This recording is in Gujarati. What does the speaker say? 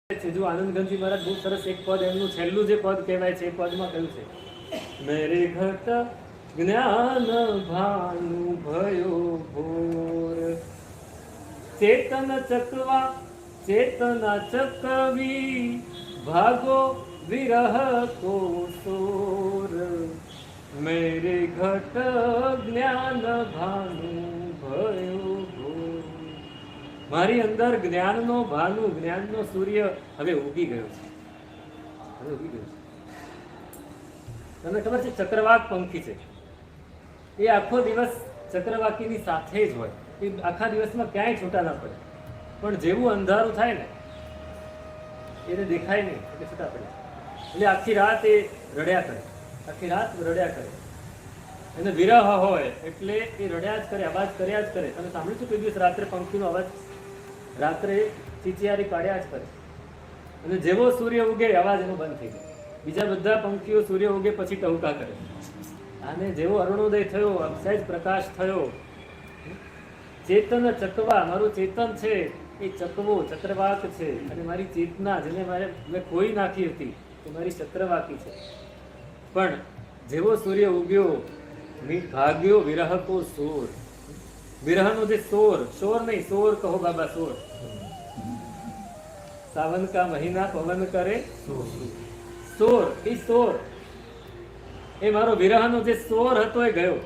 છે જો આનંદગંજી મહારાજ બહુ સરસ એક પદ એમનું છેલ્લું જે પદ કહેવાય છે એ પદમાં કહ્યું છે મેરે ઘટ જ્ઞાન ભાનુ ભયો ભોર ચેતન ચકવા ચેતના ચકવી ભાગો વિરહ કો સોર મેરે ઘટ જ્ઞાન ભાનુ ભયો ભોર મારી અંદર જ્ઞાનનો ભાનુ જ્ઞાનનો સૂર્ય હવે ઉગી ગયો છે તમને ખબર છે ચક્રવાક પંખી છે એ આખો દિવસ ચક્રવાકીની સાથે જ હોય એ આખા દિવસમાં ક્યાંય છૂટા ના પડે પણ જેવું અંધારું થાય ને એને દેખાય નહીં એટલે છૂટા પડે એટલે આખી રાત એ રડ્યા કરે એને વિરહ હોય એટલે એ રડ્યા જ કરે અવાજ કર્યા જ કરે તમે સાંભળ્યું છે કોઈ દિવસ રાત્રે પંખીનો અવાજ રાત્રે ચીચિયારી પાડ્યા જ કરે અને જેવો સૂર્ય ઉગે અવાજ એનો બંધ થઈ જાય બીજા બધા પંખીઓ સૂર્ય ઉગે પછી ટહુકા કરે અને જેવો અરુણોદય થયો સહેજ પ્રકાશ થયો ચેતન ચકવા મારું ચેતન છે એ ચકવો ચક્રવાક છે અને મારી ચેતના જેને મેં ખોઈ નાખી હતી એ મારી ચક્રવાકી છે પણ જેવો સૂર્ય ઉગ્યો ભાગ્યો વિરહ કો સોર વિરહનો જે શોર નહીં સોર કહો બાબા સોર सावन का महीना पवन करे सोर એ મારો વિરહનો જે સોર હતો એ ગયો